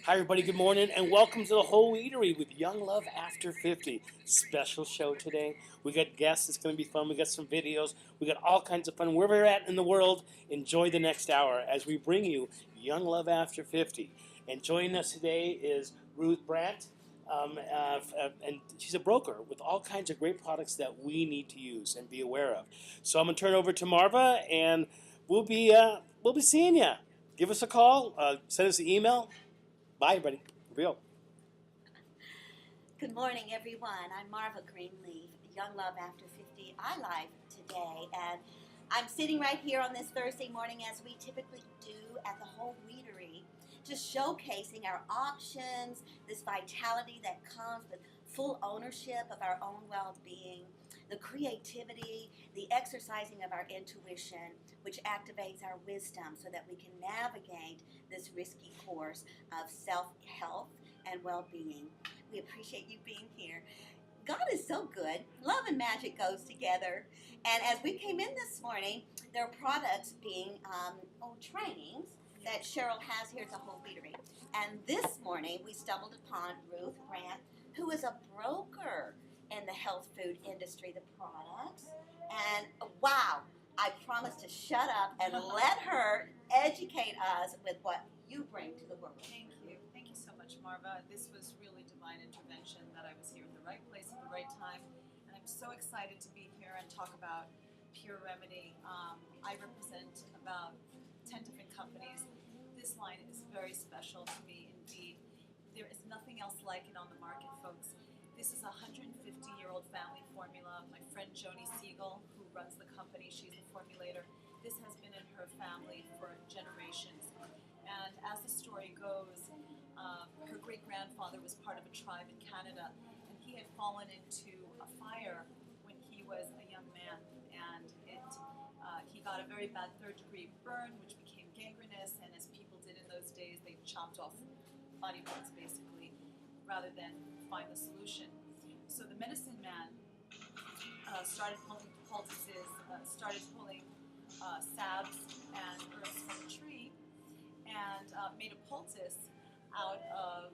Hi, everybody. Good morning, and welcome to the Whole Eatery with Young Love After 50. Special show today. We got guests. It's going to be fun. We got some videos. We got all kinds of fun. Wherever you're at in the world, enjoy the next hour as we bring you Young Love After 50. And joining us today is Ruth Brandt. And she's a broker with all kinds of great products that we need to use and be aware of. So I'm going to turn it over to Marva, and we'll be seeing you. Give us a call. Send us an email. Bye, everybody. Real. Good morning, everyone. I'm Marva Greenleaf, Young Love After 50 iLive today, and I'm sitting right here on this Thursday morning as we typically do at the Whole Eatery, just showcasing our options, this vitality that comes with full ownership of our own well-being, the creativity, the exercising of our intuition, which activates our wisdom so that we can navigate this risky course of self-health and well-being. We appreciate you being here. God is so good. Love and magic goes together. And as we came in this morning, there are products being, trainings that Cheryl has here at the Whole Eatery. And this morning, we stumbled upon Ruth Brandt, who is a broker in the health food industry, the products. And wow, I promised to shut up and let her educate us with what you bring to the world. Thank you. Thank you so much, Marva. This was really divine intervention that I was here at the right place at the right time. And I'm so excited to be here and talk about Pure Remedy. I represent about 10 different companies. This line is very special to me indeed. There is nothing else like it on the market, folks. This is a 150-year-old family formula. My friend Joni Siegel, who runs the company, she's the formulator. This has been in her family for generations. And as the story goes, her great-grandfather was part of a tribe in Canada, and he had fallen into a fire when he was a young man, and he got a very bad third-degree burn, which became gangrenous, and as people did in those days, they chopped off body parts, basically, rather than find the solution. So the medicine man started pulling poultices, started pulling salves and herbs from a tree, and made a poultice out of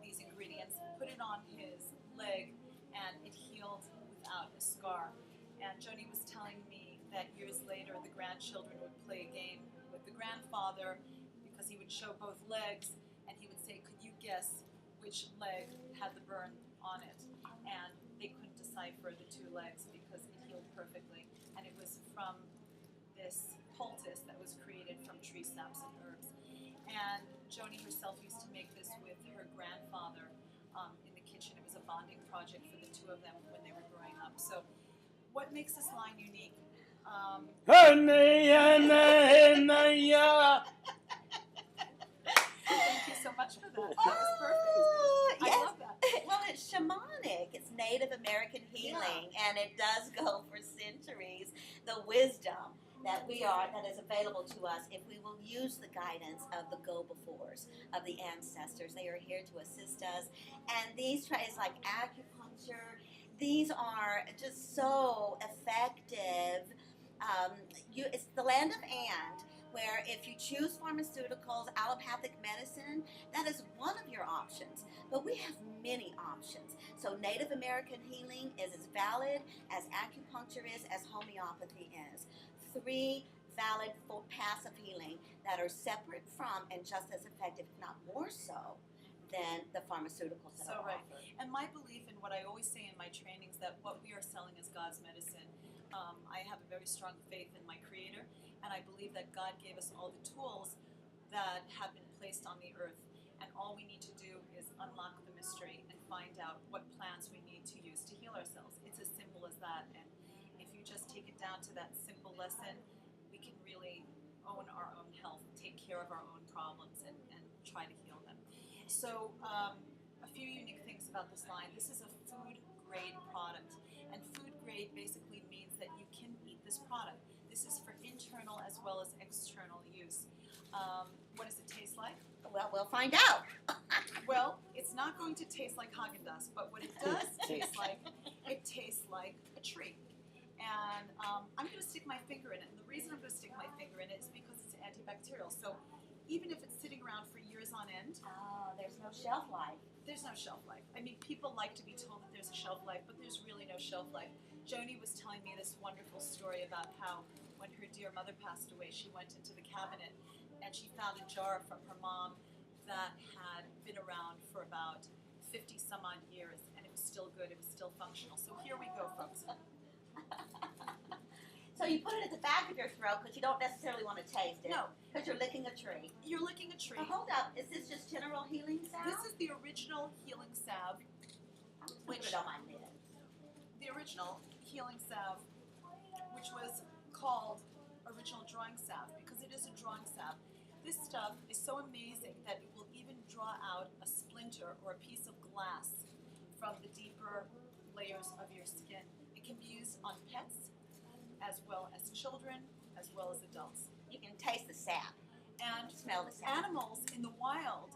these ingredients, put it on his leg, and it healed without a scar. And Joni was telling me that years later the grandchildren would play a game with the grandfather because he would show both legs, and he would say, could you guess which leg had the burn on it? And they couldn't decipher the two legs because it healed perfectly. And it was from this poultice that was created from tree saps and herbs. And Joni herself used to make this with her grandfather in the kitchen. It was a bonding project for the two of them when they were growing up. So what makes this line unique? Thank you so much for that. That was perfect. Yes. I love that. Well, it's shamanic. It's Native American healing, and it does go for centuries. The wisdom that is available to us if we will use the guidance of the go-befores, of the ancestors. They are here to assist us. And these it's like acupuncture. These are just so effective. It's the land of and, where if you choose pharmaceuticals, allopathic medicine, that is one of your options. But we have many options. So Native American healing is as valid as acupuncture is, as homeopathy is. 3 valid paths of healing that are separate from and just as effective, if not more so, than the pharmaceuticals that are offered. And my belief in what I always say in my trainings, that what we are selling is God's medicine. I have a very strong faith in my Creator, and I believe that God gave us all the tools that have been placed on the earth, and all we need to do is unlock the mystery and find out what plants we need to use to heal ourselves. It's as simple as that, and if you just take it down to that simple lesson, we can really own our own health, take care of our own problems, and try to heal them. So a few unique things about this line. This is a food-grade product, and food-grade basically means that you can eat this product. This is for internal as well as external use. What does it taste like? Well, we'll find out. Well, it's not going to taste like Haagen-Dazs, but what it does taste like, it tastes like a tree. And I'm going to stick my finger in it. And the reason I'm going to stick my finger in it is because it's antibacterial. So even if it's sitting around for years on end, there's no shelf life. There's no shelf life. I mean, people like to be told that there's a shelf life, but there's really no shelf life. Joni was telling me this wonderful story about how when her dear mother passed away, she went into the cabinet and she found a jar from her mom that had been around for about 50 some odd years, and it was still good, it was still functional. So here we go, folks. So you put it at the back of your throat because you don't necessarily want to taste it. No. Because you're licking a tree. You're licking a tree. Hold up. Is this just general healing salve? This is the original healing salve, Put it on my lid. the original healing salve, which was called original drawing salve because it is a drawing salve. This stuff is so amazing that it will even draw out a splinter or a piece of glass from the deeper layers of your skin. It can be used on pets as well as children as well as adults. You can taste the sap. And Smell the sap. animals in the wild,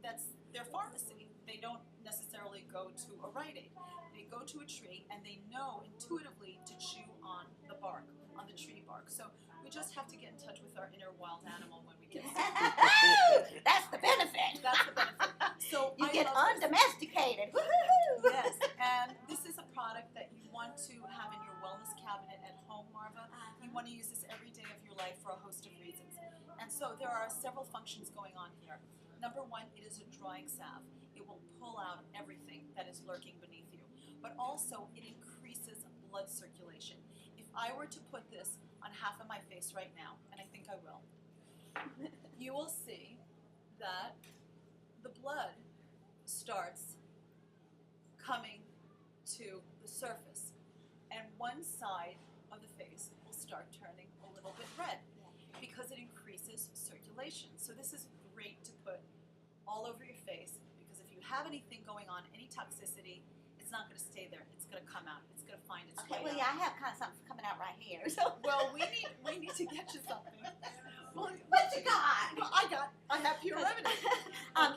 that's their pharmacy. They don't necessarily go to a Rite Aid. They go to a tree and they know intuitively to chew on the bark, on the tree bark. So we just have to get in touch with our inner wild animal when we get sick. That's the benefit. That's the benefit. So You I get love this. undomesticated. Woo-hoo-hoo. Yes, and this is a product that you want to have in your wellness cabinet at home, Marva. You want to use this every day of your life for a host of reasons. And so there are several functions going on here. Number one, it is a drying salve. It will pull out everything that is lurking beneath you. But also, it increases blood circulation. If I were to put this on half of my face right now, and I think I will, you will see that the blood starts coming to the surface, and one side of the face will start turning a little bit red because it increases circulation. So this is great to put all over your face because if you have anything going on, any toxicity, it's not going to stay there. It's going to come out. It's going to find its Okay, way well, out. yeah, I have kind of something coming out right here. So Well, we need to get you something. Well, what you got? well, I have Pure Remedy.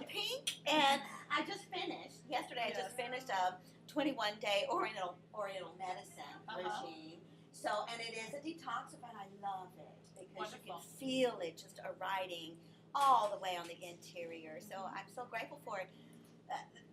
Pink, and I just finished yesterday. I just finished a 21-day Oriental medicine regime. So, and it is a detoxifier. I love it because you can Wonderful. feel it just ariding all the way on the interior. So I'm so grateful for it.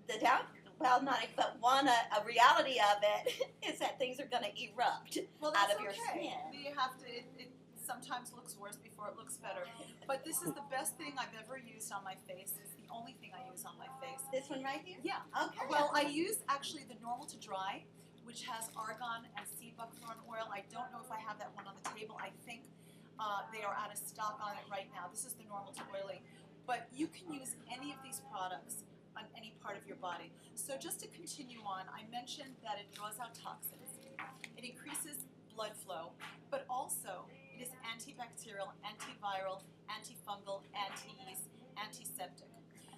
The doubt, well, not but one a reality of it is that things are going to erupt Well, out that's of your okay. skin. You have to. It sometimes looks worse before it looks better. But this is the best thing I've ever used on my face. It's the only thing I use on my face. This one right here? Yeah. Okay. Well, I use actually the normal to dry, which has argan and sea buckthorn oil. I don't know if I have that one on the table. I think they are out of stock on it right now. This is the normal to oily. But you can use any of these products on any part of your body. So just to continue on, I mentioned that it draws out toxins. It increases blood flow, but also it is antibacterial, antiviral, antifungal, anti-yeast, antiseptic.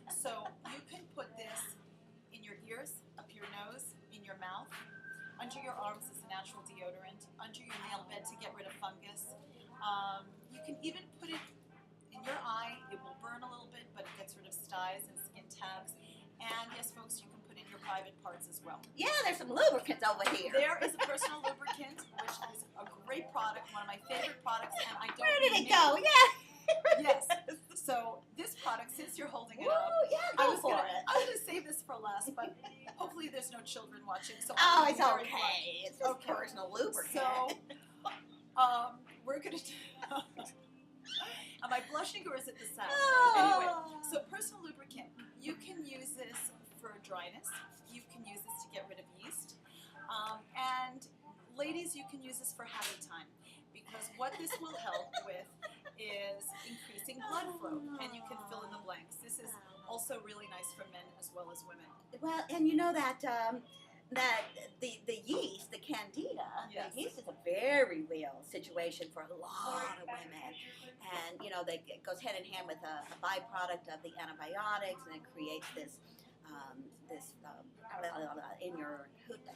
So you can put this in your ears, up your nose, in your mouth, under your arms as a natural deodorant, under your nail bed to get rid of fungus. You can even put it in your eye. It will burn a little bit, but it gets rid of styes and skin tags. And yes, folks, you can put in your private parts as well. Yeah, there's some lubricants over here. There is a personal lubricant, which is a great product, one of my favorite products, and I don't Where did it need go? Yeah. Yes. So this product, since you're holding it Woo, up, yeah, I go was for gonna, it. I was gonna save this for last, but hopefully there's no children watching. So Oh, I'm it's very blunt. okay. It's just Okay. personal lubricant. So we're gonna do. Am I blushing or is it the sound? Anyway, so personal lubricant. You can use this for dryness. You can use this to get rid of yeast. And ladies, you can use this for happy time because what this will help with is increasing blood flow, and you can fill in the blanks. This is also really nice for men as well as women. Well, and you know that that the yeast, the candida, Yes. the yeast is a very real situation for a lot of women, and you know it goes hand in hand with a byproduct of the antibiotics, and it creates this in your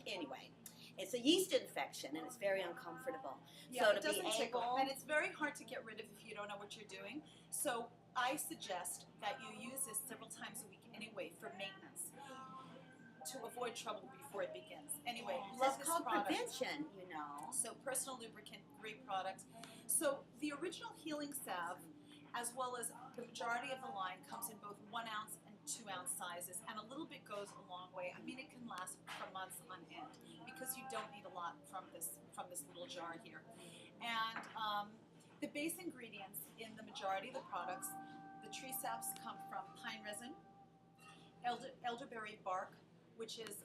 anyway. It's a yeast infection, and it's very uncomfortable. Yeah, so it to be doesn't tickle, able, and it's very hard to get rid of if you don't know what you're doing. So I suggest that you use this several times a week anyway for maintenance to avoid trouble before it begins. Anyway, love it's this called product. prevention, you know. So personal lubricant, great product. So the original healing salve as well as the majority of the line comes in both 1 ounce and 2 ounce sizes, and a little bit goes a long way. I mean, it can last for months on end because you don't need a lot from this little jar here. And the base ingredients in the majority of the products, the tree saps come from pine resin, elderberry bark, which is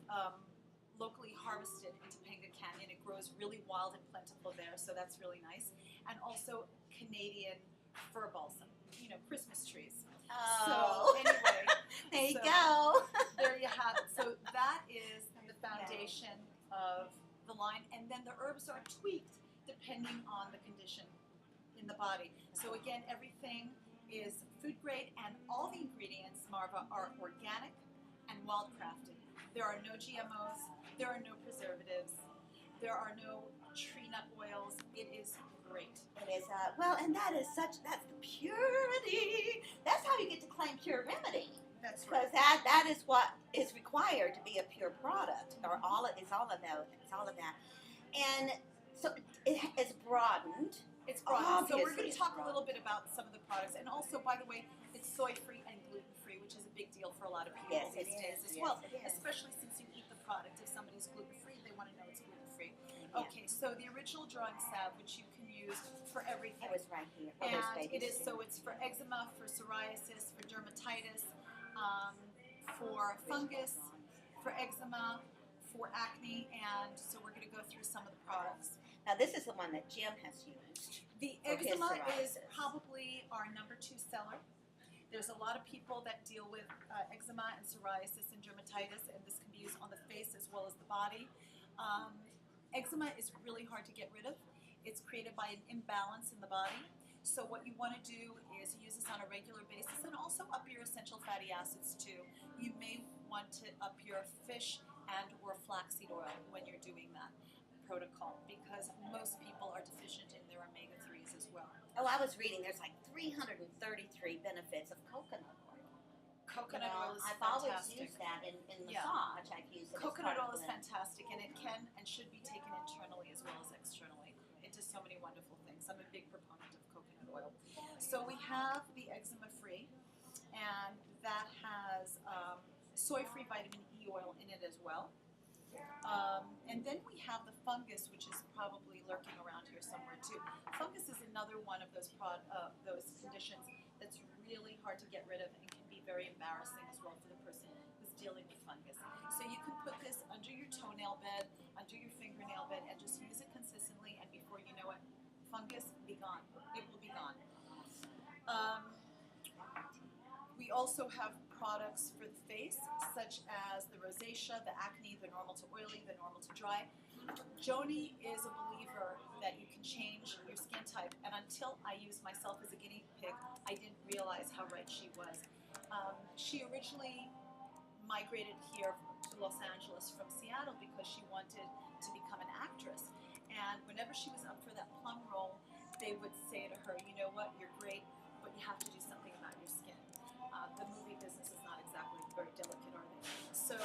locally harvested in Topanga Canyon. It grows really wild and plentiful there, so that's really nice. And also Canadian fir balsam, you know, Christmas trees. Oh. So anyway, There you so go. there you have it. So that is the foundation of the line, and then the herbs are tweaked depending on the condition in the body. So again, everything is food grade, and all the ingredients, Marva, are organic and wild crafted. There are no GMOs, there are no preservatives, there are no tree nut oils. It is great. It is, well, and that's the purity. That's how you get to claim Pure Remedy. That's Because right. that is what is required to be a pure product, or it's all of that. And so it's broadened. It's broad. So we're Obviously, going to it's talk a broad. little bit about some of the products, and also, by the way, it's soy-free and gluten-free, which is a big deal for a lot of people Yes, it these days is. as Yes, well. it is. Especially since you eat the product. If somebody's gluten-free, they want to know it's gluten-free. Yeah. Okay, so the original drawing salve, which you can use for everything. It was right here. Oh, And there's it babies is, too. so it's for eczema, for psoriasis, for dermatitis, for fungus, for eczema, for acne, and so we're going to go through some of the products. Now this is the one that Jim has used. The For his eczema is psoriasis. probably our #2 seller. There's a lot of people that deal with eczema and psoriasis and dermatitis, and this can be used on the face as well as the body. Eczema is really hard to get rid of. It's created by an imbalance in the body. So what you want to do is use this on a regular basis, and also up your essential fatty acids too. You may want to up your fish and or flaxseed oil when you're doing that protocol, because most people are deficient in their omega-3s as well. Oh, I was reading there's like 333 benefits of coconut oil. Coconut oil is I've fantastic. always used that in Yeah. massage. I've used it. Coconut as oil part is of fantastic, and it can and should be taken internally as well as externally. It does so many wonderful things. I'm a big proponent of coconut oil. So we have the eczema free, and that has soy-free vitamin E oil in it as well. And then we have the fungus, which is probably lurking around here somewhere too. Fungus is another one of those conditions that's really hard to get rid of and can be very embarrassing as well for the person who's dealing with fungus. So you can put this under your toenail bed, under your fingernail bed, and just use it consistently, and before you know it, fungus be gone. It will be gone. We also have products for the face, such as the rosacea, the acne, the normal to oily, the normal to dry. Joni is a believer that you can change your skin type, and until I used myself as a guinea pig, I didn't realize how right she was. She originally migrated here to Los Angeles from Seattle because she wanted to become an actress, and whenever she was up for that plum role, they would say to her, you know what, you're great, but you have to do something about your skin. The movie business is not exactly very delicate, are they? So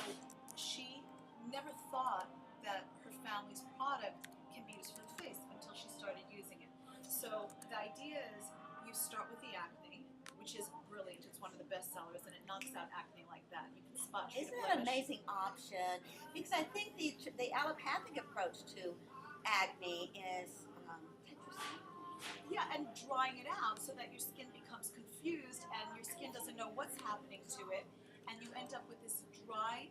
she never thought that her family's product can be used for the face until she started using it. So the idea is you start with the acne, which is brilliant. It's one of the best sellers, and it knocks out acne like that. You can spot treat Isn't a that an blemish. amazing option? Because I think the allopathic approach to acne is interesting. Yeah, and drying it out so that your skin becomes confused and your skin doesn't know what's happening to it, and you end up with this dry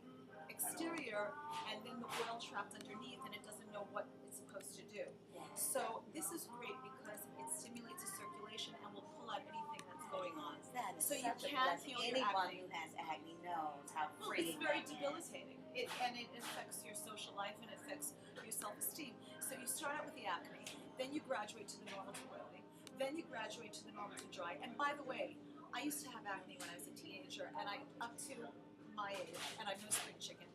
exterior and then the oil trapped underneath, and it doesn't know what it's supposed to do. So this is great because it stimulates the circulation and will pull out anything that's going on. That is So you such a can blessing. heal your Anyone acne. who has acne knows how Well, freeing it's very that is. debilitating. It affects your social life and it affects your self-esteem. So you start out with the acne, then you graduate to the normal to oily, then you graduate to the normal to dry. And by the way, I used to have acne when I was a teenager, and up to my age, and I'm no spring chicken,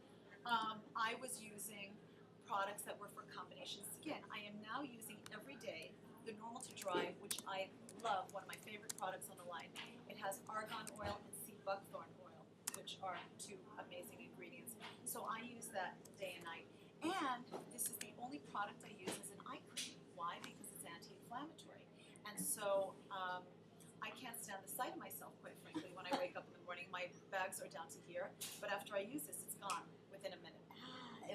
I was using products that were for combination skin. I am now using every day the normal to dry, which I love, one of my favorite products on the line. It has argan oil and sea buckthorn oil, which are two amazing ingredients. So I use that day and night. And this is the only product I use as an eye cream. Why? Because it's anti-inflammatory. And so I can't stand the sight of myself, quite frankly, when I wake up in the morning. My bags are down to here, but after I use this, it's gone within a minute.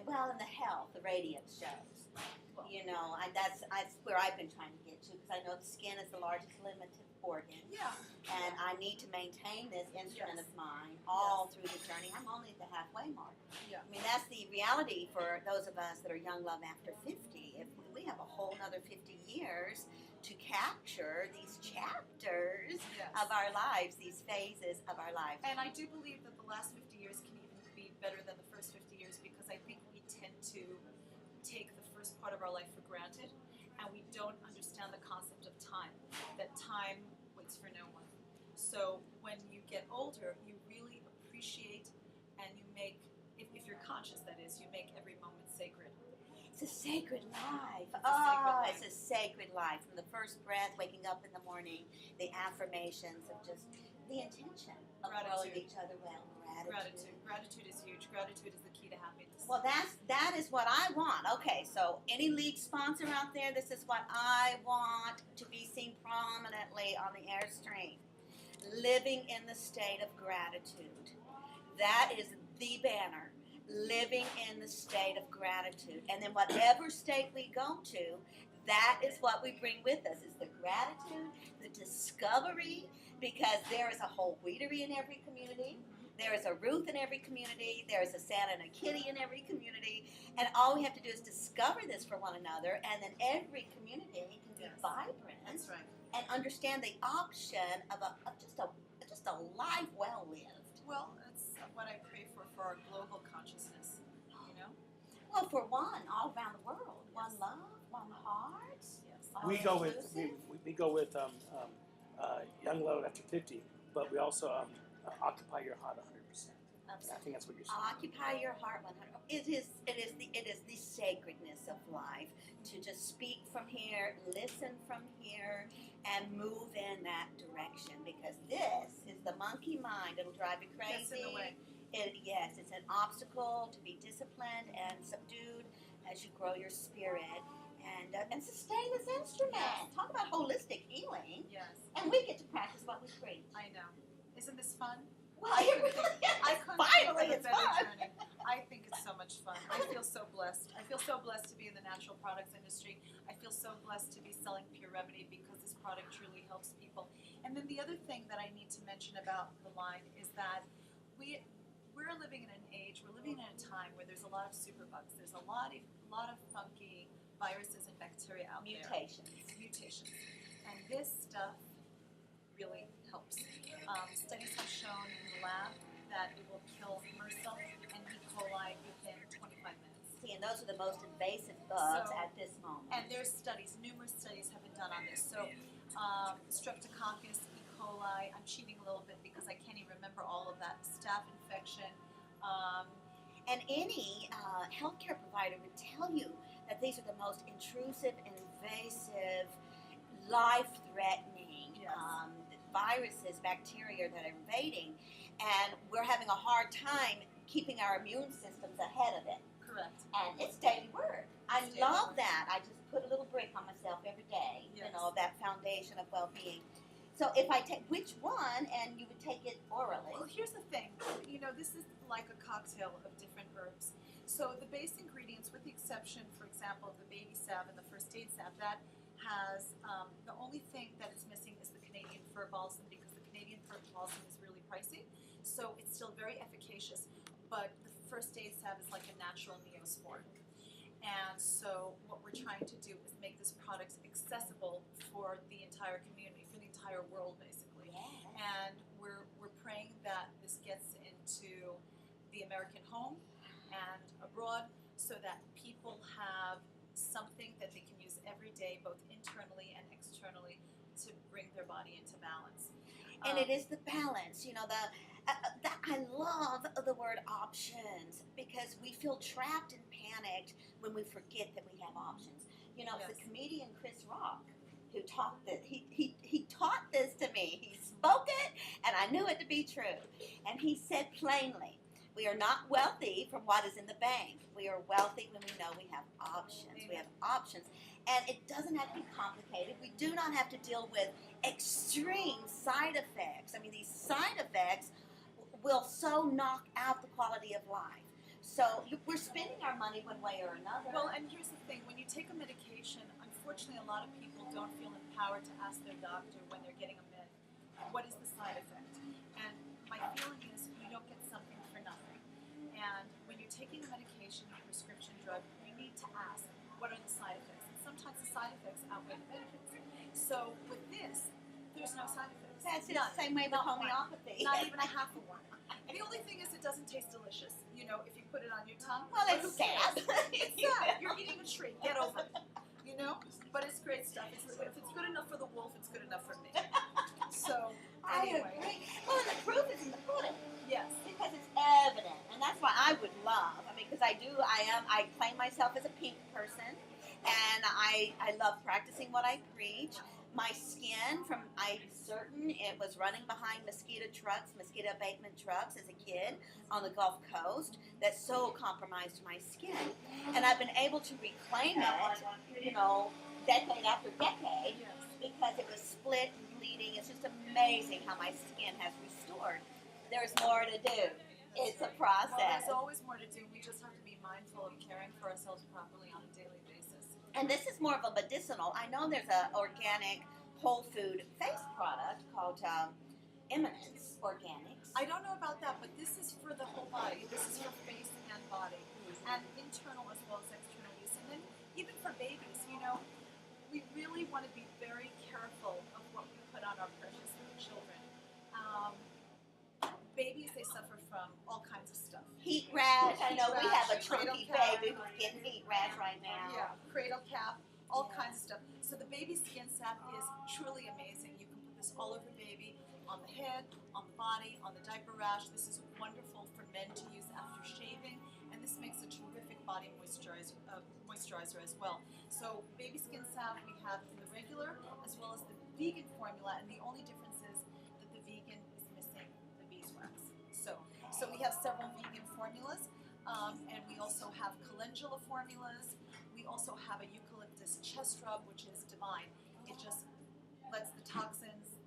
Well, in the health, the radiance shows. Well, You know, that's where I've been trying to get to, because I know the skin is the largest limited organ, yeah. and I need to maintain this instrument Yes. of mine all through the journey. I'm only at the halfway mark. Yeah. I mean, that's the reality for those of us that are young love after 50. If we have a whole another 50 years to capture these chapters Yes. of our lives, these phases of our lives. And I do believe that the last 50 years can even be better than the first 50 years, because I think we tend to take the first part of our life for granted, and we don't understand the concept of time, that time waits for no one. So when you get older, you really appreciate, and you make, if you're conscious, that is, you make every moment sacred. It's a sacred life. It's It's a sacred life. a sacred life. From the first breath, waking up in the morning, the affirmations of just the intention of growing Gratitude. each other well. Gratitude is huge. Gratitude is the key to happiness. Well, that is what I want. Okay, so any league sponsor out there, this is what I want to be seen prominently on the Airstream. Living in the state of gratitude. That is the banner. Living in the state of gratitude. And then whatever state we go to, that is what we bring with us, is the gratitude, the discovery, because there is a whole weedery in every community. There is a Ruth in every community. There is a Santa and a Kitty in every community. And all we have to do is discover this for one another, and then every community can be Yes. vibrant That's right. and understand the option of just a life well lived. Well, that's what I pray for our global consciousness, you know? Well, for one, all around the world. One love, one heart. Yes. all We go with inclusive. we go with Young Love After 50, but we also occupy your heart 100%. I think that's what you're saying. Occupy your heart 100. It is the sacredness of life to just speak from here, listen from here, and move in that direction, because this is the monkey mind. It'll drive you Gets crazy. in the way. Yes, it's an obstacle to be disciplined and subdued as you grow your spirit and sustain this instrument. Yes. Talk about holistic healing, Yes. and we get to practice what we preach. I know. Isn't this fun? Well, it really is. I couldn't Finally, think it's of a better fun. journey. I think it's so much fun. I feel so blessed. I feel so blessed to be in the natural products industry. I feel so blessed to be selling Pure Remedy, because this product truly helps people. And then the other thing that I need to mention about the line is that we're living in an age, we're living in a time where there's a lot of superbugs. There's a lot of funky viruses and bacteria out there. Mutations. And this stuff really helps. Studies have shown in the lab that it will kill MRSA and E. coli within 25 minutes. See, and those are the most invasive bugs So- at this moment. And there's numerous studies have been done on this. So Streptococcus, E. coli, I'm cheating a little bit because I can't even remember all of that, staph infection. And any healthcare provider would tell you that these are the most intrusive, invasive, life-threatening Yes. viruses, bacteria that are invading, and we're having a hard time keeping our immune systems ahead of it. Correct. And it's daily work. I It's daily love work. that. I just put a little brick on myself every day, Yes. that foundation of well-being. So if I take which one, and you would take it orally. Well, here's the thing. This is like a cocktail of different herbs. So the base ingredients, with the exception, for example, of the baby salve and the first aid salve, that has the only thing that is missing is the Canadian fir balsam, because the Canadian fir balsam is really pricey. So it's still very efficacious, but the first aid salve is like a natural neosporin. And so what we're trying to do is make this product accessible for the entire community, for the entire world, basically. And we're praying that this gets into the American home and abroad, so that people have something that they can use every day, both internally and externally, to bring their body into balance. And it is the balance, I love the word options, because we feel trapped and panicked when we forget that we have options. It's Yes. the comedian Chris Rock who taught this. He taught this to me. He spoke it, and I knew it to be true. And he said plainly, we are not wealthy from what is in the bank. We are wealthy when we know we have options. We have options. And it doesn't have to be complicated. We do not have to deal with extreme side effects. I mean, these side effects will so knock out the quality of life. So we're spending our money one way or another. Well, and here's the thing: when you take a medication, unfortunately, a lot of people don't feel empowered to ask their doctor when they're getting a med, what is the side effect? And my feeling is you don't get something for nothing. And when you're taking a medication, a prescription drug, you need to ask, what are the side effects? And sometimes the side effects outweigh the benefits. So with this, there's no side effects. That's the same way with homeopathy. Not even a half of one. The only thing is it doesn't taste delicious. You know, if you put it on your tongue. Well, it's sad. It's sad. You're eating a tree. Get over it. You know? But it's great stuff. If it's good enough for the wolf, it's good enough for me. So, anyway. I agree. Well, and the proof is in the pudding. Yes. Because it's evident. And that's why I would love, I mean, because I claim myself as a pink person. And I love practicing what I preach. My skin, I'm certain it was running behind mosquito abatement trucks as a kid on the Gulf Coast that so compromised my skin. And I've been able to reclaim it, you know, decade after decade because it was split and bleeding. It's just amazing how my skin has restored. There's more to do. It's a process. Well, there's always more to do. We just have to be mindful of caring for ourselves properly on a daily basis. And this is more of a medicinal. I know there's an organic whole food face product called Eminence Organics. I don't know about that, but this is for the whole body. This is for face and body, and internal as well as external use. And then even for babies, you know, we really want to be very careful of what we put on our precious children. Babies, they suffer from all kinds of stuff. Heat rash. I know we have a Cradle chunky cap. baby who's getting heat rash right now. Yeah, cradle cap, all kinds of stuff. So the baby skin salve is truly amazing. You can put this all over baby, on the head, on the body, on the diaper rash. This is wonderful for men to use after shaving, and this makes a terrific body moisturizer as well. So baby skin salve we have in the regular as well as the vegan formula, and the only difference is that the vegan is missing the beeswax. So we have several vegan formulas, and we also have calendula formulas. We also have a eucalyptus chest rub, which is divine. It just lets the toxins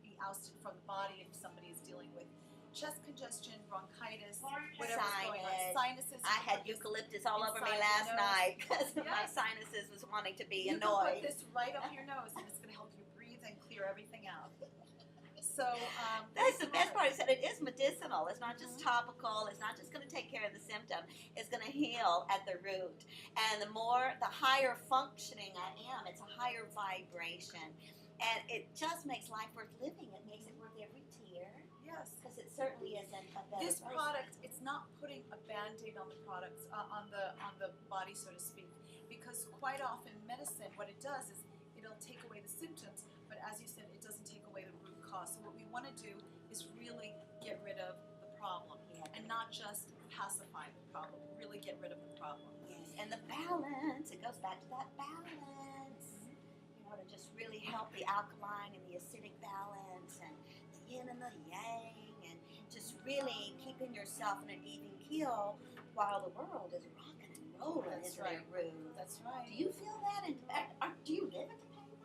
be ousted from the body if somebody is dealing with chest congestion, bronchitis, whatever's going on. Sinuses. I had eucalyptus all over me last night because my sinuses was wanting to be annoyed. You can put this right up your nose, and it's going to help you breathe and clear everything out. So that's the best part. Is that it is medicinal. It's not just topical. It's not just going to take care of the symptom. It's going to heal at the root. And the higher functioning I am, it's a higher vibration, and it just makes life worth living. It makes it worth every tear. Yes, because it certainly isn't a better this product. It's not putting a Band-Aid on the products on the body, so to speak. Because quite often medicine, what it does is it'll take away the symptoms, but as you said, it doesn't take away the root cause. So what we want to do is really get rid of the problem and not just pacify the problem, really get rid of the problem. Yes. And the balance, it goes back to that balance, you know, to just really help the alkaline and the acidic balance and the yin and the yang, and just really keeping yourself in an even keel while the world is rocking and rolling. That's right. That's right. Do you feel that? In fact, do you live in Topanga?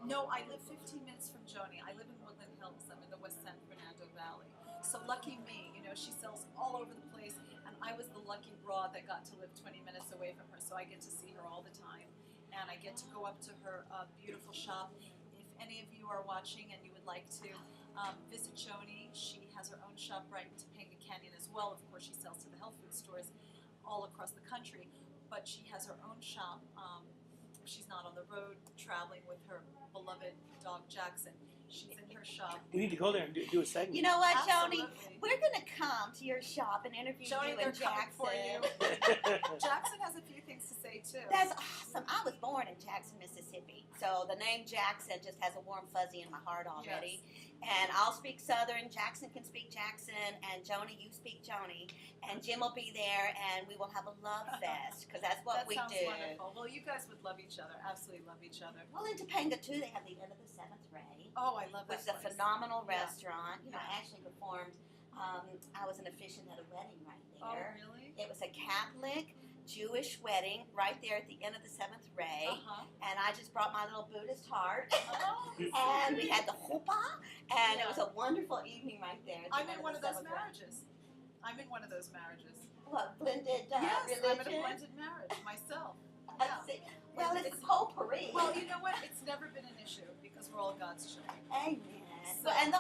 No, I live 15 minutes from Joni. I live in Woodland Hills. I'm in the West San Fernando Valley. So lucky me, you know, she sells all over the place, and I was the lucky broad that got to live 20 minutes away from her, so I get to see her all the time, and I get to go up to her beautiful shop. If any of you are watching and you would like to visit Joni, she has her own shop right in Topanga Canyon as well. Of course, she sells to the health food stores all across the country, but she has her own shop. She's not on the road traveling with her beloved dog Jackson. She's in her shop. We need to go there and do a segment. You know what, Absolutely. Joni? We're going to come to your shop and interview Joni, you and they're coming for Jackson. you. Jackson has a few things to say too. That's awesome. I was born in Jackson, Mississippi, so the name Jackson just has a warm fuzzy in my heart already. Yes. And I'll speak Southern, Jackson can speak Jackson, and Joni, you speak Joni. And Jim will be there, and we will have a love fest, because that's what That we sounds do. wonderful. Well, you guys would love each other. Absolutely love each other. Well, in Topanga, too, they have the Inn of the Seventh Ray, Oh, I love that which is a place. phenomenal Yeah. restaurant. You know, I actually performed, I was an officiant at a wedding right Oh, there. really? It was a Catholic Jewish wedding right there at the end of the 7th ray. And I just brought my little Buddhist heart. And we had the chuppah, and it was a wonderful evening right there. I'm in one of those marriages. I'm in one of those marriages. What, blended yes, religion? I'm in a blended marriage myself. Yeah. Well, it's potpourri. Well, you know what? It's never been an issue because we're all God's children. Amen. So, and the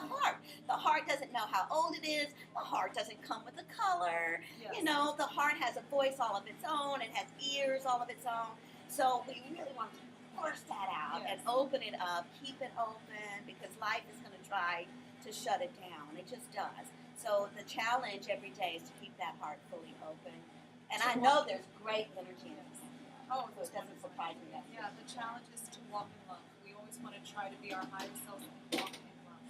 heart doesn't know how old it is. The heart doesn't come with a color. Yes. You know, the heart has a voice all of its own. It has ears all of its own. So we really want to force that out and open it up, keep it open, because life is going to try to shut it down. It just does. So the challenge every day is to keep that heart fully open. And I know there's great energy in it. Oh, so it doesn't surprise me. Yeah, the challenge is to walk in love. We always want to try to be our highest selves and walk in love.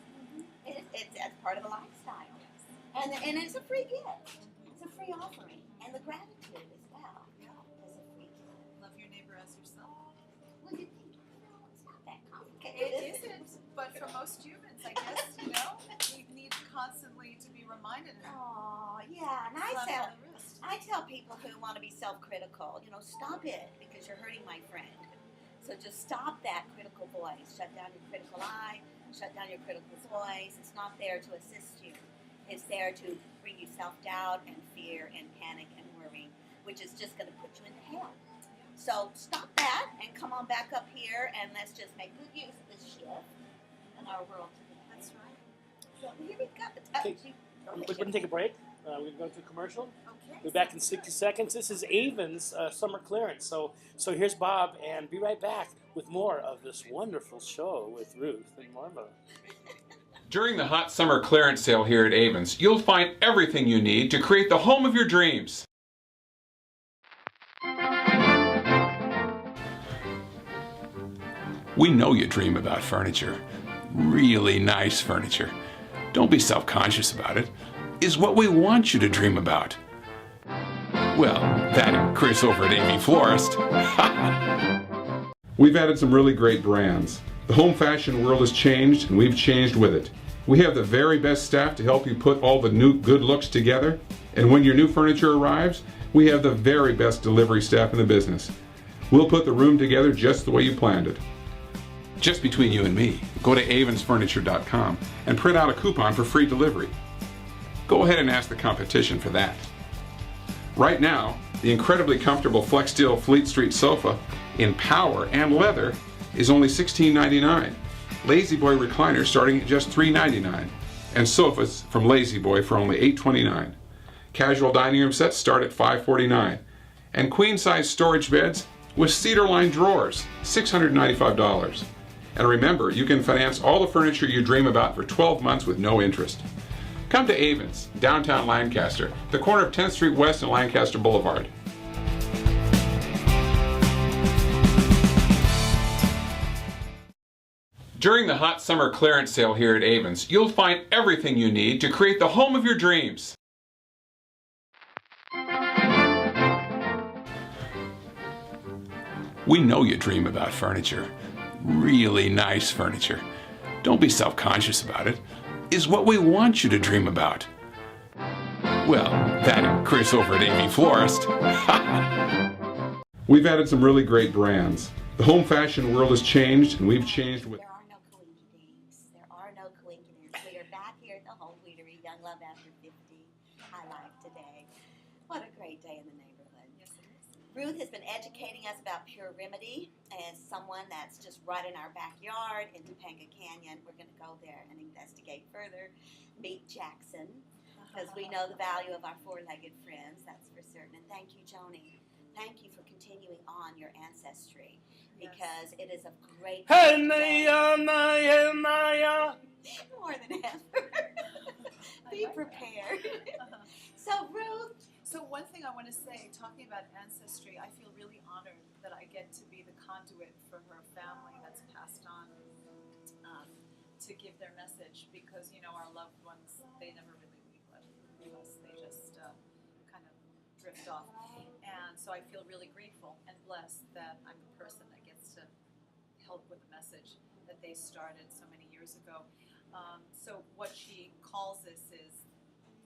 It's part of the lifestyle. Yes. And it's a free gift. It's a free offering. And the gratitude as well is a free gift. Love your neighbor as yourself. Well, you think, it's not that complicated. It isn't, but for most humans, I guess, we need constantly to be reminded. Oh, yeah. And I tell people who want to be self-critical, stop it, because you're hurting my friend. So just stop that critical voice. Shut down your critical eye. Shut down your critical voice. It's not there to assist you. It's there to bring you self-doubt and fear and panic and worry, which is just going to put you into hell. So stop that and come on back up here, and let's just make good use of this shift in our world today. That's right. So here we go. We're going to take a break. We're going to go to a commercial. Okay. We'll be back in 60 seconds. This is Avon's summer clearance. So here's Bob, and be right back with more of this wonderful show with Ruth and Marva. During the hot summer clearance sale here at Avon's, you'll find everything you need to create the home of your dreams. We know you dream about furniture. Really nice furniture. Don't be self-conscious about it. Is what we want you to dream about. Well, that and Chris over at AV Florist. We've added some really great brands. The home fashion world has changed, and we've changed with it. We have the very best staff to help you put all the new good looks together. And when your new furniture arrives, we have the very best delivery staff in the business. We'll put the room together just the way you planned it. Just between you and me, go to avonsfurniture.com and print out a coupon for free delivery. Go ahead and ask the competition for that. Right now, the incredibly comfortable FlexSteel Fleet Street sofa in power and leather is only $16.99. Lazy Boy recliners starting at just $3.99. And sofas from Lazy Boy for only $8.29. Casual dining room sets start at $5.49. And queen-size storage beds with cedar-lined drawers, $695. And remember, you can finance all the furniture you dream about for 12 months with no interest. Come to Avon's, downtown Lancaster, the corner of 10th Street West and Lancaster Boulevard. During the hot summer clearance sale here at Avon's, you'll find everything you need to create the home of your dreams. We know you dream about furniture. Really nice furniture. Don't be self-conscious about it. Is what we want you to dream about. Well, that and Chris over at AV Florist. We've added some really great brands. The home fashion world has changed, and we've changed with... There are no coincidence. There are no coincidences. We are back here at the Home Weedery, Young Love After 50. High life today. What a great day in the neighborhood. Yes, it is. Ruth has been educating us about Pure Remedy as someone that's just right in our backyard in Topanga Canyon. We're going to go there and investigate further. Meet Jackson, because we know the value of our four-legged friends, that's for certain. And thank you, Joni. Thank you for continuing on your ancestry, because it is a great more than ever. Be prepared. So, Ruth. So one thing I want to say, talking about ancestry, I feel really honored that I get to be the conduit for her family that's passed on to give their message, because, our loved ones, they never really leave us. They just kind of drift off. And so I feel really grateful and blessed that I'm the person that gets to help with the message that they started so many years ago. So what she calls this is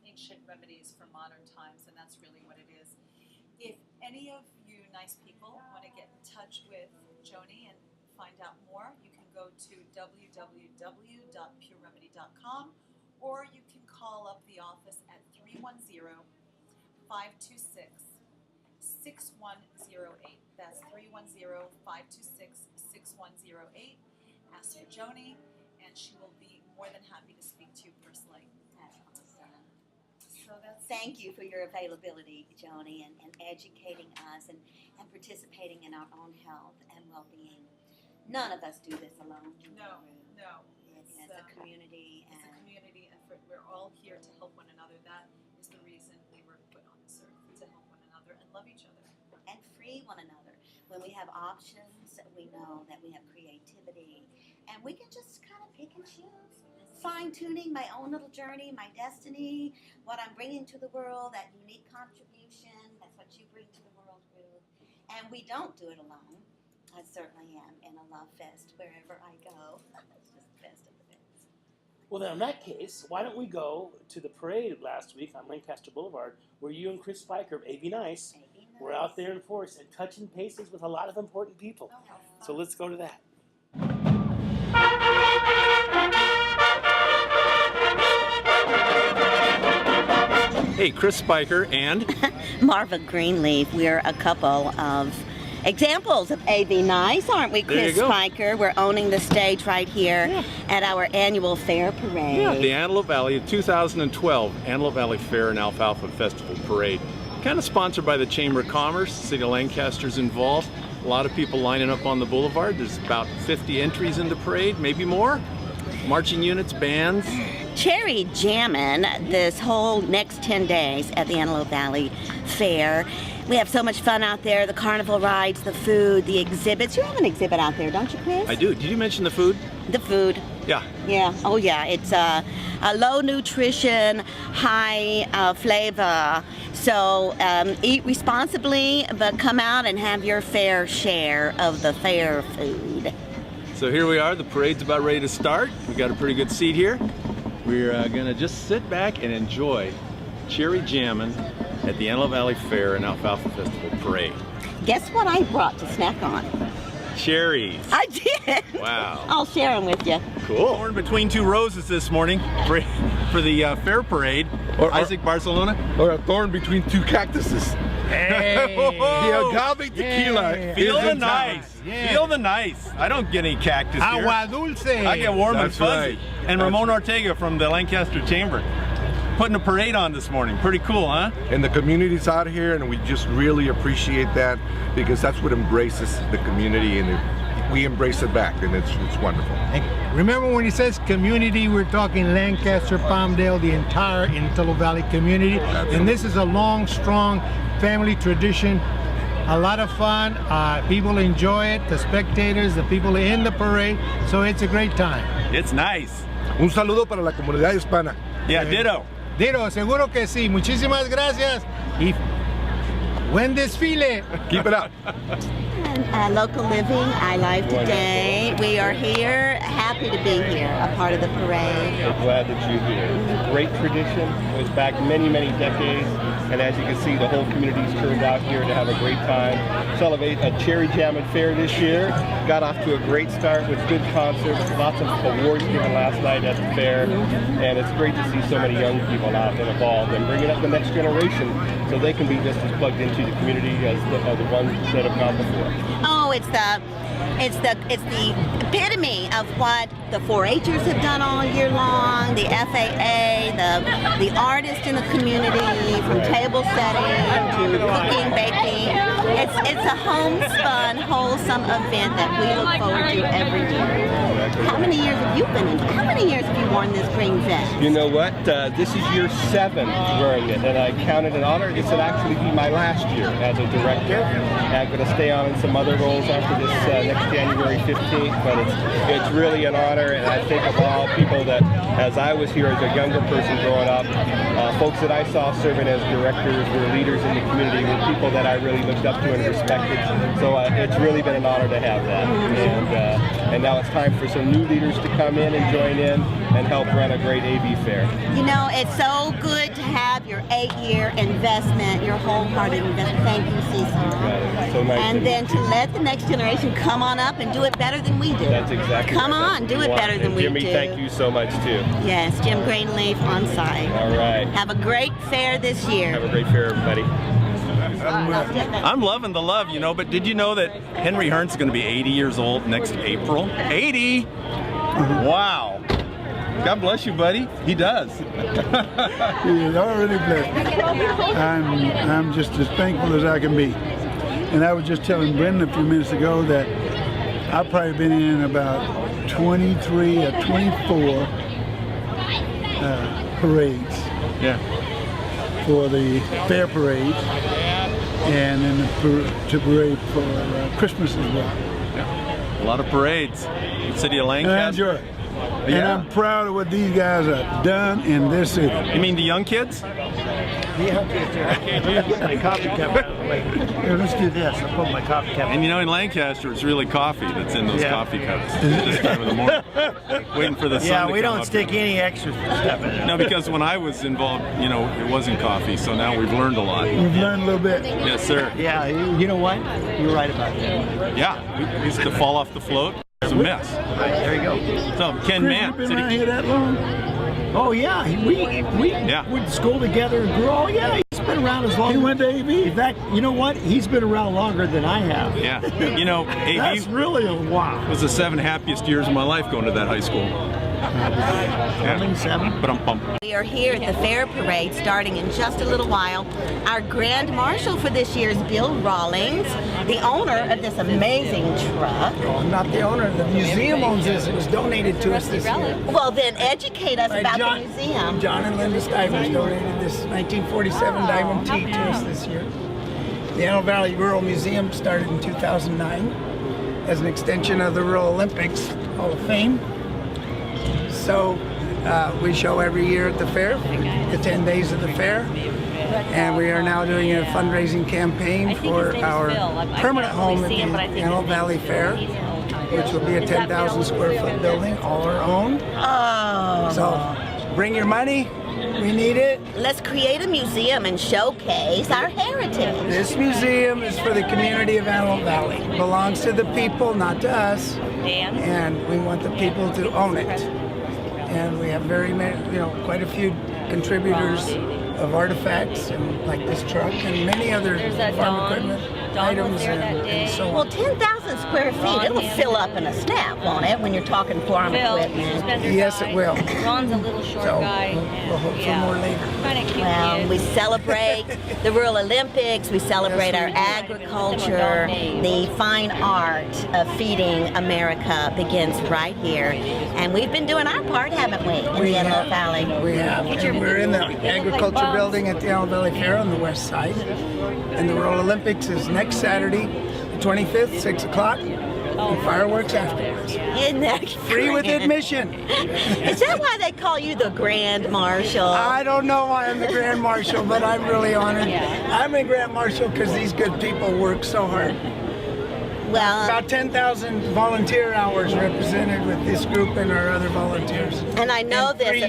ancient remedies for modern times, and that's really what it is. If any of you nice people want to get in touch with Joni and find out more, you can go to www.pureremedy.com, or you can call up the office at 310-526-6108. That's 310-526-6108. Ask for Joni, and she will be more than happy to speak to you personally. That's awesome. So that's Thank you for your availability, Joni, and educating us and participating in our own health and well-being. None of us do this alone. no. It's a community. It's a community effort. We're all here to help one another. That is the reason we were put on this earth, to help one another and love each other. And free one another. When we have options, we know that we have creativity, and we can just kind of pick and choose. Fine-tuning my own little journey, my destiny, what I'm bringing to the world, that unique contribution. That's what you bring to the world, Ruth. And we don't do it alone. I certainly am in a love fest wherever I go. It's just the best of the best. Well, then in that case, why don't we go to the parade last week on Lancaster Boulevard, where you and Chris Spiker of AV Nice were out there in force and touching paces with a lot of important people. Oh, how fun. So let's go to that. Hey, Chris Spiker and Marva Greenleaf. We're a couple of examples of AV Nice, aren't we, There you Chris go. Spiker? We're owning the stage right here at our annual fair parade. the Antelope Valley 2012 Antelope Valley Fair and Alfalfa Festival Parade. Kind of sponsored by the Chamber of Commerce. City of Lancaster's involved. A lot of people lining up on the boulevard. There's about 50 entries in the parade, maybe more. Marching units, bands. Cherry jammin' this whole next 10 days at the Antelope Valley Fair. We have so much fun out there, the carnival rides, the food, the exhibits. You have an exhibit out there, don't you, Chris? I do. Did you mention the food? The food. Yeah. Yeah. Oh, yeah. It's a low nutrition, high flavor. So eat responsibly, but come out and have your fair share of the fair food. So here we are. The parade's about ready to start. We got a pretty good seat here. We're gonna just sit back and enjoy cherry jammin' at the Antelope Valley Fair and Alfalfa Festival Parade. Guess what I brought to snack on? Cherries. I did. Wow. I'll share them with you. Cool. Born between two roses this morning for the fair parade. Isaac Barcelona. Or a thorn between two cactuses. Hey. The agave tequila. Feel is the in town. nice. Feel the nice. I don't get any cactus here. Agua dulce. I get warm and That's fuzzy. right. And Ramon Ortega from the Lancaster Chamber putting a parade on this morning. Pretty cool, huh? And the community's out here, and we just really appreciate that, because that's what embraces the community, and we embrace it back, and it's wonderful. And remember when he says community, we're talking Lancaster, Palmdale, the entire Antelope Valley community. Absolutely. And this is a long, strong family tradition. A lot of fun. People enjoy it, the spectators, the people in the parade. So it's a great time. It's nice. Un saludo para la comunidad hispana. Yeah, ditto. Diro, seguro que sí. Muchísimas gracias. Y buen desfile. Keep it up. And local living, I Live Today. We are here, happy to be here, a part of the parade. We're glad that you're here. Great tradition. It was back many, many decades. And as you can see, the whole community's turned out here to have a great time. Celebrate a cherry jammin' fair this year. Got off to a great start with good concerts, lots of awards given last night at the fair. And it's great to see so many young people out and involved and bringing up the next generation so they can be just as plugged into the community as the ones that have gone before. Oh, it's the epitome of what the 4-Hers have done all year long, the FAA, the artists in the community, from table setting to cooking, baking. It's a homespun, wholesome event that we look forward to every year. How many years have you been in? How many years have you worn this green vest? You know what? This is year 7 wearing it, and I count it an honor. This will actually be my last year as a director. I'm going to stay on in some other roles after this next January 15th, but it's really an honor, and I think of all people that as I was here as a younger person growing up, folks that I saw serving as directors were leaders in the community, were people that I really looked up to and respected. So it's really been an honor to have that. And now it's time for some new leaders to come in and join in and help run a great AV fair. You know, it's so good to have your 8-year investment, your wholehearted investment. Thank you, Cecil. So nice. And then to let the next generation come on up and do it better than we do. That's exactly Come right. on, do it better than we do. Jimmy, thank you so much too. Yes, Jim Greenleaf on site. All right. Have a great fair this year. Have a great fair, everybody. I'm loving the love, you know, but did you know that Henry Hearn's going to be 80 years old next April? 80? Wow. God bless you, buddy. He does. He is already blessed me. I'm just as thankful as I can be. And I was just telling Brendan a few minutes ago that I've probably been in about 23 or 24 parades. Yeah. For the fair parade, and then the parade for Christmas as well. Yeah. A lot of parades. The city of And I Lancaster. enjoy it. And I'm proud of what these guys have done in this city. You mean the young kids? Yeah, I can't get my coffee cup out of the way. Here, let's do this. I'll put my coffee cup. And you know, in Lancaster, it's really coffee that's in those coffee cups this time of the morning. Waiting for the sun to Yeah, we come don't up. stick any extra stuff in it. No, because when I was involved, you know, it wasn't coffee, so now we've learned a lot. We've learned a little bit. Yes, sir. Yeah, you know what? You're right about that. Yeah, we used to fall off the float. It was a mess. There you go. So, Ken Chris, Mann, you been around here that long? Oh yeah, we went to school together and grew. Oh yeah, he's been around as long. He went to AV. In fact, you know what? He's been around longer than I have. Yeah, you know, That's AV really a while. was the 7 happiest years of my life going to that high school. Having 7. But I'm pumped. We are here at the fair parade starting in just a little while. Our grand marshal for this year is Bill Rawlings, the owner of this amazing truck. I'm not the owner. The museum owns this. It was donated to us this year. Well, then educate us about the museum. John and Linda Stivers donated this 1947 Diamond T to us this year. The Antelope Valley Rural Museum started in 2009 as an extension of the Rural Olympics Hall of Fame. So we show every year at the fair, the 10 days of the fair. And we are now doing a fundraising campaign for our permanent home at the Antelope Valley Fair, which will be a 10,000 square foot building, all our own. Oh. So bring your money, we need it. Let's create a museum and showcase our heritage. This museum is for the community of Antelope Valley. It belongs to the people, not to us. And we want the people to own it. And we have very many, quite a few contributors of artifacts, and like this truck and many other farm equipment items and so on. Well, 10,000 square feet, it'll fill up in a snap, won't it, when you're talking farm equipment? Yes, it will. Ron's a little short guy. We'll hope for more later. Kind of cute Well, kid. we celebrate the Rural Olympics, we celebrate our agriculture, the fine art of feeding America begins right here. And we've been doing our part, haven't we, in the Antelope Valley? We have. And we're in the agriculture building at the Antelope Valley Fair on the west side. And the Rural Olympics is next Saturday, the 25th, 6 o'clock. And fireworks afterwards. Isn't that free with admission? Is that why they call you the Grand Marshal? I don't know why I'm the Grand Marshal, but I'm really honored. I'm the Grand Marshal because these good people work so hard. Well, about 10,000 volunteer hours represented with this group and our other volunteers. And I know this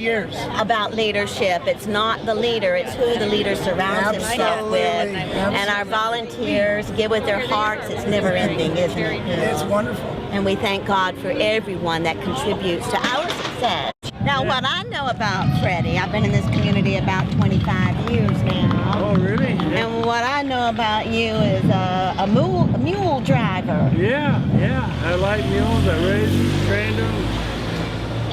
about leadership. It's not the leader, it's who the leader surrounds himself with. And our volunteers give with their hearts. It's never ending, isn't it? It's wonderful. And we thank God for everyone that contributes to our success. Now, what I know about Freddie, I've been in this community about 25 years now. Oh, really? And what I know about you is a mule driver. Yeah, I like mules. I raised them, trained them.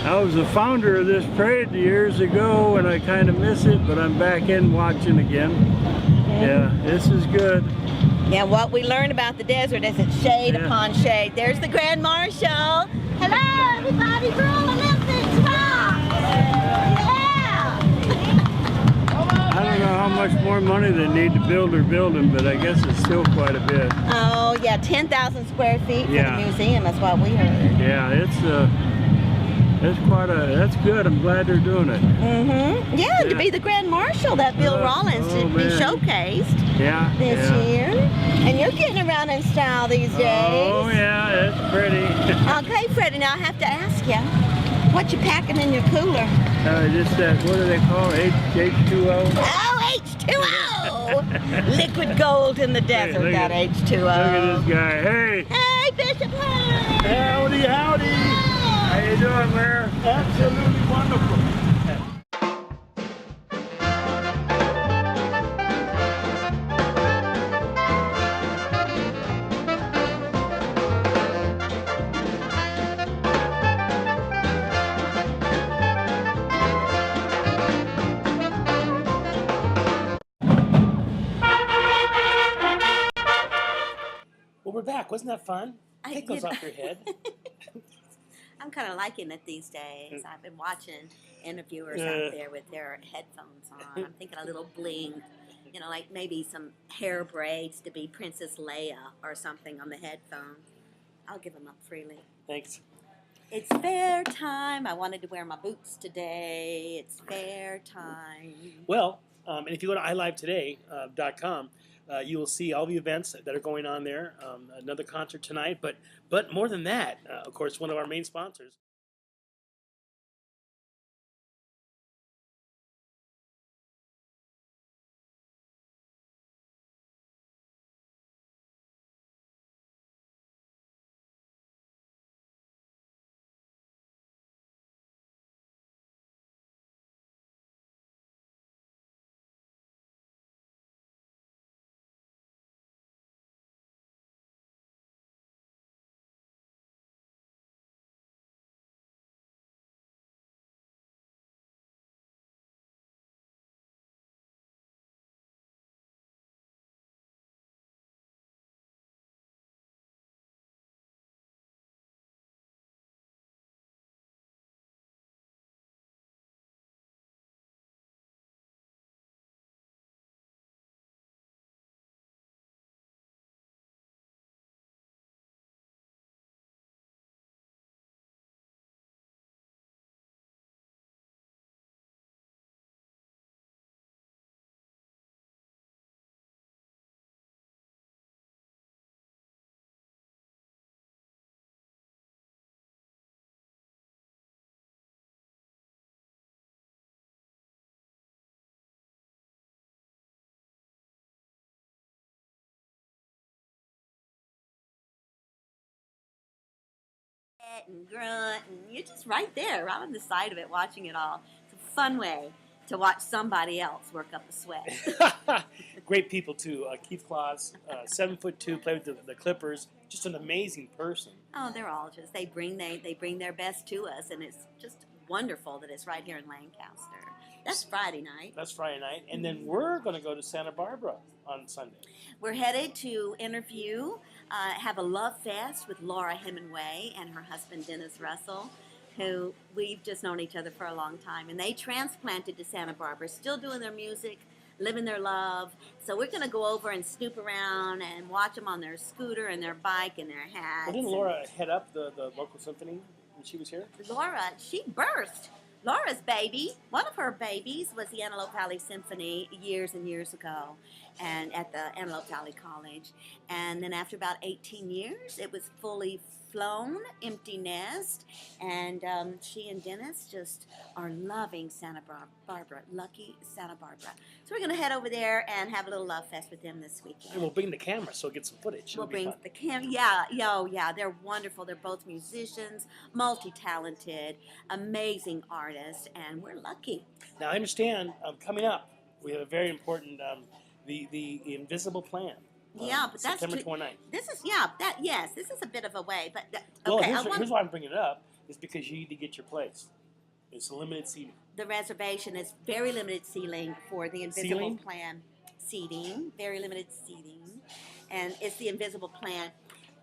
I was the founder of this parade years ago, and I kind of miss it, but I'm back in watching again. Yeah, this is good. Yeah, what we learn about the desert is it's shade upon shade. There's the Grand Marshal. Hello, everybody, Rural Olympics rock! Yeah! I don't know how much more money they need to build their building, but I guess it's still quite a bit. Oh, yeah, 10,000 square feet for Yeah. the museum, that's what we heard. Yeah, That's good. I'm glad they're doing it. Yeah, to be the Grand Marshal that Bill Rollins to be showcased this year. And you're getting around in style these days. Oh, yeah, that's pretty. Okay, Freddie, now I have to ask you, what you packing in your cooler? Just that, what do they call it? H2O? Oh, H2O! Liquid gold in the desert, Hey, that H2O. Look at this guy. Hey! Hey, Bishop Hines! Howdy, howdy! How you doing, Mayor? Absolutely wonderful. Well, we're back. Wasn't that fun? Take those off your head. I'm kind of liking it these days. I've been watching interviewers out there with their headphones on. I'm thinking a little bling, you know, like maybe some hair braids to be Princess Leia or something on the headphones. I'll give them up freely. Thanks. It's fair time. I wanted to wear my boots today. It's fair time. Well, and if you go to ilivetoday.com, you will see all the events that are going on there. Another concert tonight, but more than that, of course, one of our main sponsors. And grunt, and you're just right there, right on the side of it, watching it all. It's a fun way to watch somebody else work up a sweat. Great people too. Keith Claus, 7'2", played with the Clippers. Just an amazing person. Oh, they're all just they bring their best to us, and it's just wonderful that it's right here in Lancaster. That's Friday night. That's Friday night, and then we're going to go to Santa Barbara on Sunday. We're headed to interview, have a love fest with Laura Hemingway and her husband Dennis Russell, who we've just known each other for a long time, and they transplanted to Santa Barbara, still doing their music, living their love. So we're going to go over and snoop around and watch them on their scooter and their bike and their hats. Well, didn't Laura head up the local symphony when she was here? Laura, she birthed. Laura's baby, one of her babies, was the Antelope Valley Symphony years and years ago, and at the Antelope Valley College. And then after about 18 years, it was fully flown, empty nest, and she and Dennis just are loving Santa Barbara, lucky Santa Barbara. So we're going to head over there and have a little love fest with them this weekend. And we'll bring the camera so we'll get some footage. We'll bring the camera. Yeah, they're wonderful. They're both musicians, multi-talented, amazing artists, and we're lucky. Now I understand coming up we have a very important the Invisible Plan. Yeah, but that's September 29th. This is this is a bit of a way, but okay. Well, here's why I'm bringing it up is because you need to get your place. It's limited seating. The reservation is very limited seating for the Invisible Plan seating, very limited seating, and it's the Invisible Plan.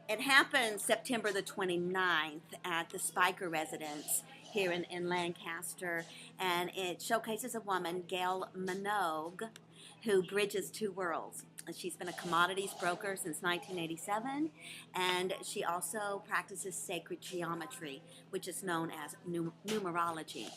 It happens September the 29th at the Spiker Residence here in Lancaster, and it showcases a woman, Gail Minogue, who bridges two worlds. She's been a commodities broker since 1987, and she also practices sacred geometry, which is known as numerology.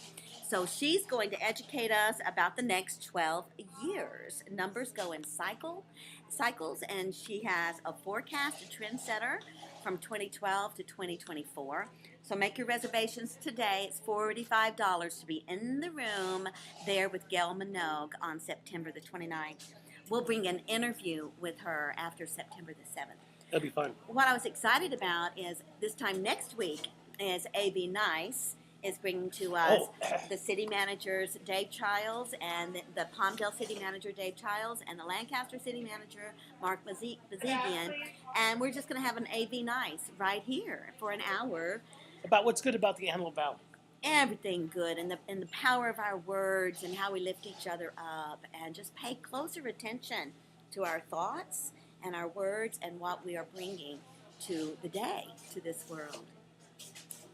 So she's going to educate us about the next 12 years. Numbers go in cycles, and she has a forecast, a trendsetter from 2012 to 2024. So make your reservations today. It's $45 to be in the room there with Gail Minogue on September the 29th. We'll bring an interview with her after September the 7th. That'll be fun. What I was excited about is this time next week is A.V. Nice is bringing to us the city managers, Dave Childs, and the Palmdale city manager, Dave Childs, and the Lancaster city manager, Mark Bazigian. And we're just going to have an A.V. Nice right here for an hour. About what's good about the Antelope Valley. Everything good, and the power of our words and how we lift each other up, and just pay closer attention to our thoughts and our words and what we are bringing to the day, to this world.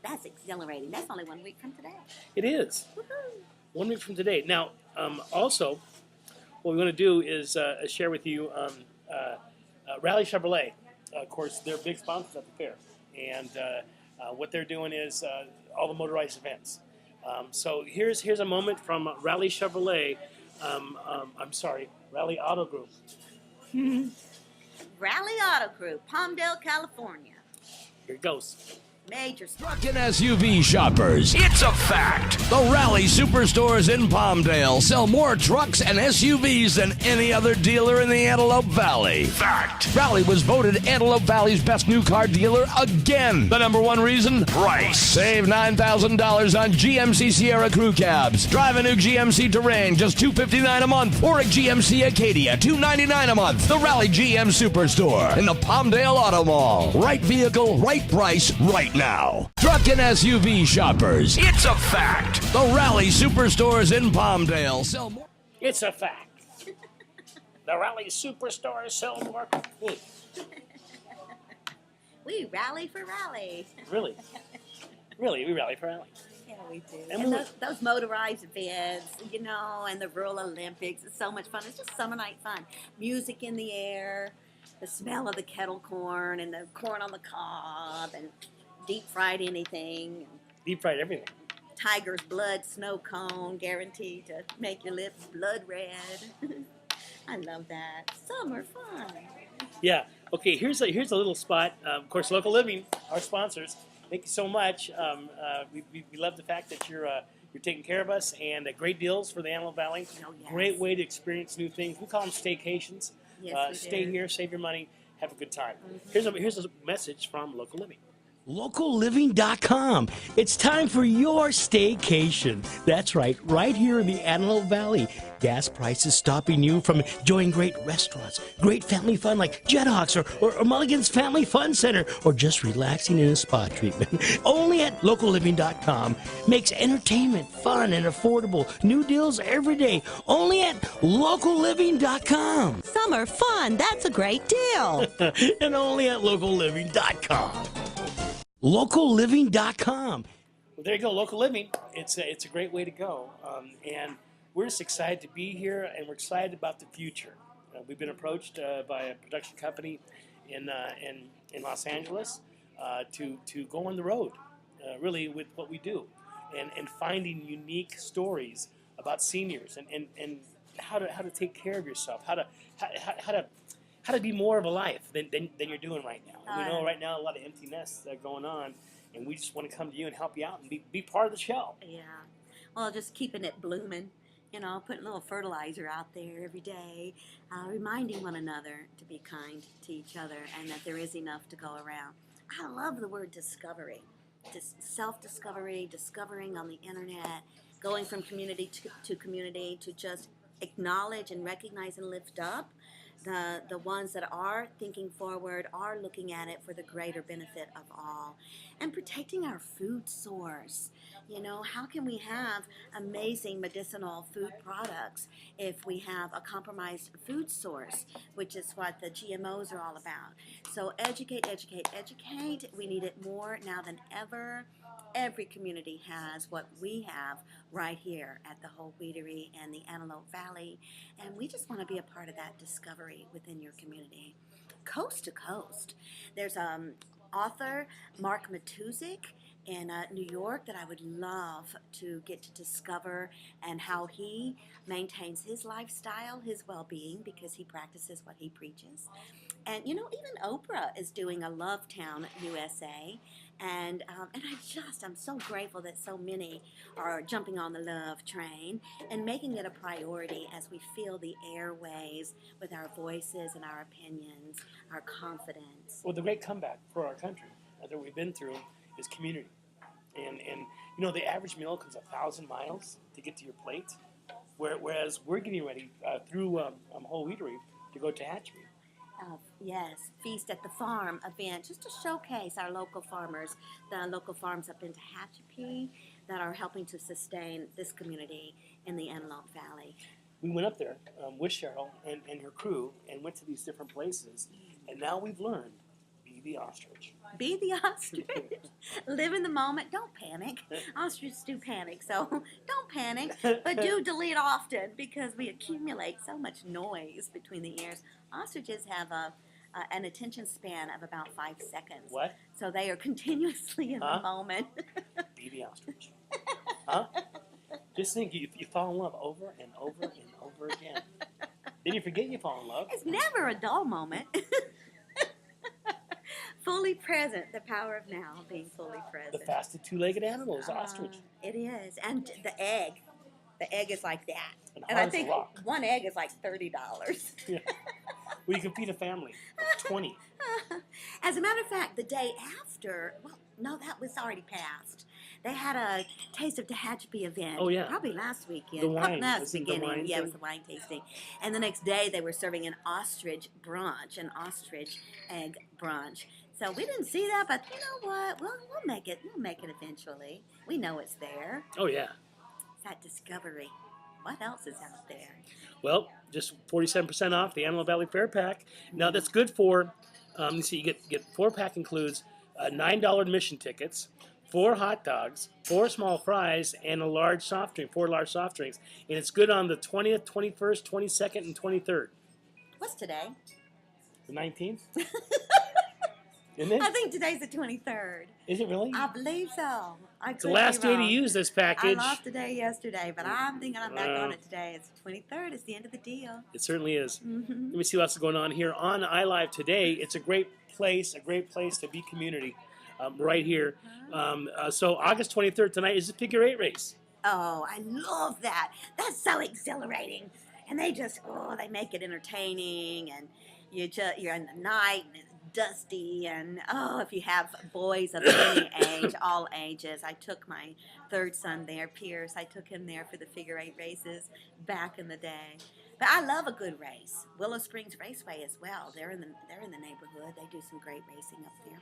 That's exhilarating. That's only 1 week from today. It is. Woo-hoo. 1 week from today. Now, also, what we want to do is share with you Raleigh Chevrolet. Of course, they're big sponsors at the fair, and what they're doing is all the motorized events. So here's a moment from Raleigh Chevrolet. Raleigh Auto Group. Raleigh Auto Group, Palmdale, California. Here it goes. Major Truck and SUV shoppers, it's a fact. The Raleigh Superstores in Palmdale sell more trucks and SUVs than any other dealer in the Antelope Valley. Fact. Raleigh was voted Antelope Valley's best new car dealer again. The #1 reason? Price. Save $9,000 on GMC Sierra crew cabs. Drive a new GMC Terrain, just $259 a month. Or a GMC Acadia, $299 a month. The Raleigh GM Superstore in the Palmdale Auto Mall. Right vehicle, right price, right now. Truck and SUV shoppers, it's a fact. The Raleigh Superstores in Palmdale sell more. It's a fact. The Raleigh Superstores sell more. We rally for Raleigh. Really, we rally for Raleigh. Yeah, we do. And those motorized events, and the Rural Olympics, it's so much fun. It's just summer night fun. Music in the air, the smell of the kettle corn and the corn on the cob, and deep fried anything. Deep fried everything. Tiger's blood snow cone, guaranteed to make your lips blood red. I love that. Summer fun. Yeah. Okay. Here's a little spot. Of course, Local Living, our sponsors. Thank you so much. We love the fact that you're taking care of us, and great deals for the Antelope Valley. Oh, yes. Great way to experience new things. We call them staycations. Yes, we stay do. here, save your money, have a good time. Mm-hmm. Here's a message from Local Living. LocalLiving.com. It's time for your staycation. That's right here in the Antelope Valley. Gas prices stopping you from enjoying great restaurants, great family fun like Jethawks or Mulligan's Family Fun Center, or just relaxing in a spa treatment. Only at LocalLiving.com makes entertainment fun and affordable. New deals every day. Only at LocalLiving.com. Summer fun. That's a great deal. And only at LocalLiving.com. LocalLiving.com. Well, there you go, Local Living. It's a great way to go, and we're just excited to be here, and we're excited about the future. We've been approached by a production company in Los Angeles to go on the road, really with what we do, and finding unique stories about seniors and how to take care of yourself, how to be more of a life than you're doing right now. We know right now a lot of empty nests are going on, and we just want to come to you and help you out and be part of the show. Yeah. Well, just keeping it blooming, putting a little fertilizer out there every day, reminding one another to be kind to each other and that there is enough to go around. I love the word discovery. Just self-discovery, discovering on the internet, going from community to community to just acknowledge and recognize and lift up the ones that are thinking forward, are looking at it for the greater benefit of all, and protecting our food source. You know, how can we have amazing medicinal food products if we have a compromised food source, which is what the GMOs are all about? So educate, educate, educate. We need it more now than ever. Every community has what we have right here at the Whole Wheatery and the Antelope Valley, and we just want to be a part of that discovery within your community. Coast to coast. There's author Mark Matuzik in New York that I would love to get to discover, and how he maintains his lifestyle, his well-being, because he practices what he preaches. And you know, even Oprah is doing a Love Town USA, and I'm so grateful that so many are jumping on the love train and making it a priority as we fill the airways with our voices and our opinions, our confidence. Well, the great comeback for our country that we've been through is community. And you know, the average meal comes 1,000 miles to get to your plate, whereas we're getting ready through Whole Wheatery to go to Hatchery. Yes, Feast at the Farm event, just to showcase our local farmers, the local farms up in Tehachapi that are helping to sustain this community in the Antelope Valley. We went up there with Cheryl and her crew and went to these different places, and now we've learned, be the ostrich. Be the ostrich. Live in the moment. Don't panic. Ostriches do panic, so don't panic. But do delete often, because we accumulate so much noise between the ears. Ostriches have an attention span of about 5 seconds. What? So they are continuously in the moment. Be the ostrich. Huh? Just think, you fall in love over and over and over again. Then you forget you fall in love. It's never a dull moment. Fully present, the power of now, being fully present. The fastest two-legged animal is ostrich. It is, and the egg is like that. And I think one egg is like $30. Yeah. Well, you can feed a family of 20. As a matter of fact, the day after, well, no, that was already passed. They had a Taste of Tehachapi event. Oh, yeah. Probably last weekend. The wine. No, Was it the beginning. wine Yeah, it was thing? the wine tasting. And the next day, they were serving an ostrich brunch, an ostrich egg brunch. So we didn't see that, but you know what? We'll make it. We'll make it eventually. We know it's there. Oh, yeah. It's that discovery. What else is out there? Well, just 47% off the Antelope Valley Fair Pack. Now, that's good for, you see, you get 4-pack includes $9 admission tickets, 4 hot dogs, 4 small fries, and a large soft drink, 4 large soft drinks. And it's good on the 20th, 21st, 22nd, and 23rd. What's today? The 19th? Isn't it? I think today's the 23rd. Is it really? I believe so. It's the last day to use this package. I lost a day yesterday, but I'm thinking I'm back on it today. It's the 23rd. It's the end of the deal. It certainly is. Mm-hmm. Let me see what else is going on here on iLive today. It's a great place to be community right here. So August 23rd tonight is the figure 8 race. Oh, I love that. That's so exhilarating. And they make it entertaining, and you're in the night, and it's dusty, and if you have boys of any age, all ages. I took my third son there, Pierce. I took him there for the figure 8 races back in the day. But I love a good race. Willow Springs Raceway as well. They're in the neighborhood. They do some great racing up there.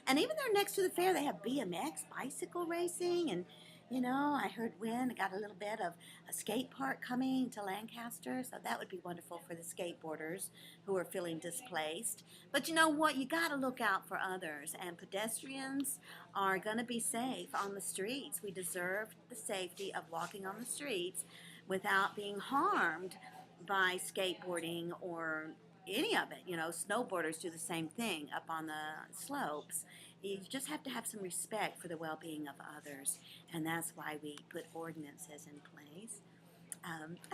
And even there next to the fair, they have BMX bicycle racing, and you know, I heard I got a little bit of a skate park coming to Lancaster, so that would be wonderful for the skateboarders who are feeling displaced. But you know what? You got to look out for others, and pedestrians are going to be safe on the streets. We deserve the safety of walking on the streets without being harmed by skateboarding or any of it. You know, snowboarders do the same thing up on the slopes. You just have to have some respect for the well-being of others, and that's why we put ordinances in place.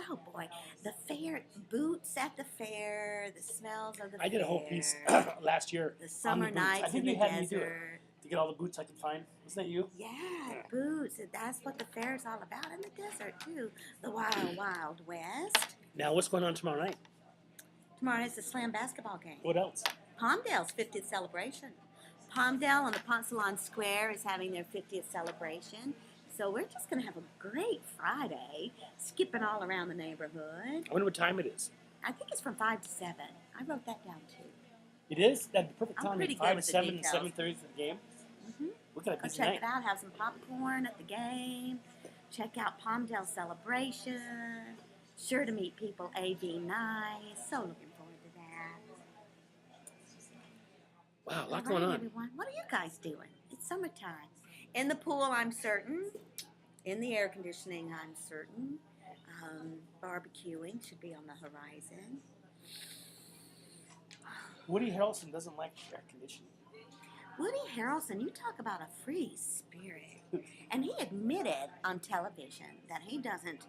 Oh boy, the fair, boots at the fair, the smells of the fair. I did a whole piece last year. The summer nights in the desert. To get all the boots I could find. Wasn't that you? Yeah, boots. That's what the fair is all about in the desert too. The wild, wild west. Now, what's going on tomorrow night? Tomorrow night's the slam basketball game. What else? Palmdale's 50th celebration. Palmdale on the Poncelon Square is having their 50th celebration. So we're just going to have a great Friday, skipping all around the neighborhood. I wonder what time it is. I think it's from 5 to 7. I wrote that down too. It is? That's the perfect I'm time. pretty good 5 with to the 7 and details. 7:30 for the game. We're going to Go busy check night. it out. Have some popcorn at the game. Check out Palmdale Celebration. Sure to meet people. AV nice. So looking forward to that. Wow, a All lot going right, on. everyone. What are you guys doing? It's summertime. In the pool, I'm certain. In the air conditioning, I'm certain. Barbecuing should be on the horizon. Woody Harrelson doesn't like air conditioning. Woody Harrelson, you talk about a free spirit. And he admitted on television that he doesn't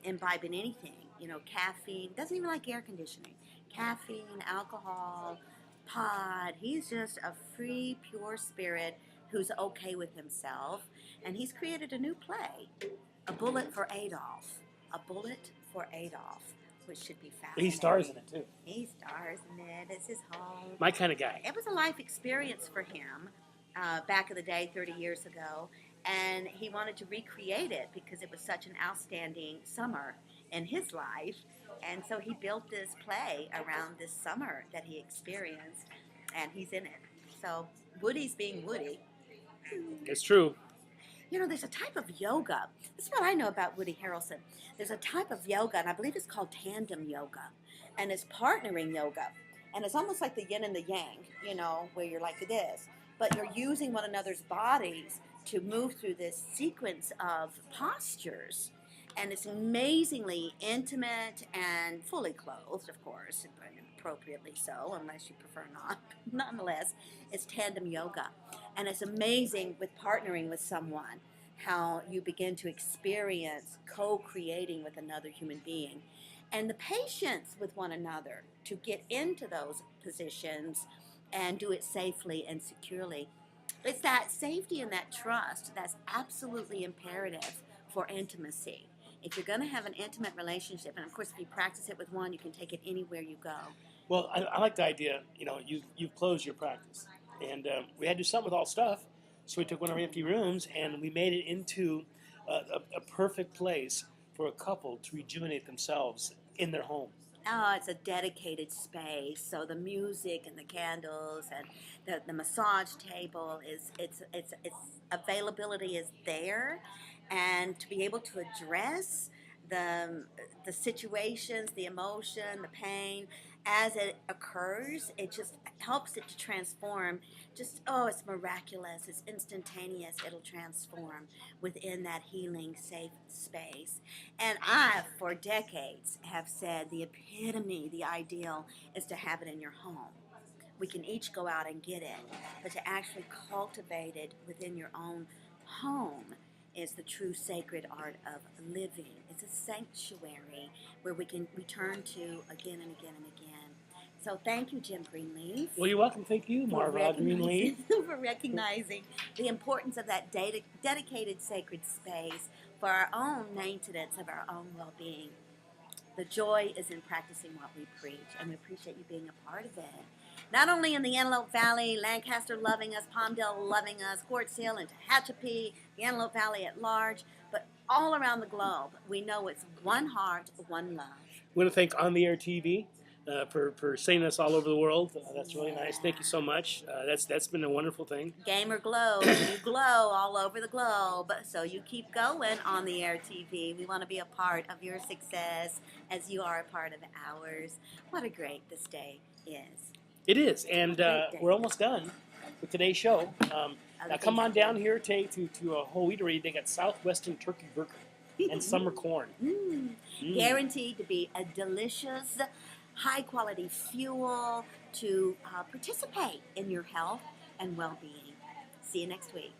imbibe in anything. You know, caffeine, doesn't even like air conditioning. Caffeine, alcohol, pot. He's just a free, pure spirit who's okay with himself. And he's created a new play, A Bullet for Adolf. A Bullet for Adolf, which should be fascinating. He stars in it, too. He stars in it. It's his home. My kind of guy. It was a life experience for him back in the day, 30 years ago, and he wanted to recreate it because it was such an outstanding summer in his life, and so he built this play around this summer that he experienced, and he's in it. So Woody's being Woody. It's true. You know, there's a type of yoga. This is what I know about Woody Harrelson. There's a type of yoga, and I believe it's called tandem yoga, and it's partnering yoga. And it's almost like the yin and the yang, you know, where you're like this. But you're using one another's bodies to move through this sequence of postures. And it's amazingly intimate and fully clothed, of course, appropriately so, unless you prefer not. Nonetheless, it's tandem yoga. And it's amazing with partnering with someone, how you begin to experience co-creating with another human being. And the patience with one another to get into those positions and do it safely and securely. It's that safety and that trust that's absolutely imperative for intimacy. If you're going to have an intimate relationship, and of course if you practice it with one, you can take it anywhere you go. Well, I like the idea, you know, you've closed your practice. And we had to do something with all stuff, so we took one of our empty rooms and we made it into a perfect place for a couple to rejuvenate themselves in their home. Oh, it's a dedicated space. So the music and the candles and the massage table it's availability is there, and to be able to address the situations, the emotion, the pain as it occurs, it just helps it to transform. Just, oh, it's miraculous. It's instantaneous. It'll transform within that healing, safe space. And I, for decades, have said the epitome, the ideal, is to have it in your home. We can each go out and get it, but to actually cultivate it within your own home is the true sacred art of living. It's a sanctuary where we can return to again and again and again. So thank you, Jim Greenleaf. Well, you're welcome. Thank you, Marva Greenleaf. For recognizing the importance of that dedicated sacred space for our own maintenance of our own well-being. The joy is in practicing what we preach, and we appreciate you being a part of it. Not only in the Antelope Valley, Lancaster loving us, Palmdale loving us, Quartz Hill and Tehachapi, the Antelope Valley at large, but all around the globe, we know it's one heart, one love. We want to thank On the Air TV for sending us all over the world. That's really nice. Thank you so much. That's been a wonderful thing. Gamer glows. You glow all over the globe. So you keep going On the Air TV. We want to be a part of your success as you are a part of ours. What a great this day is. It is, and we're almost done with today's show. Now come on down here to a whole eatery. They got Southwestern Turkey Burger and summer corn. Guaranteed to be a delicious, high-quality fuel to participate in your health and well-being. See you next week.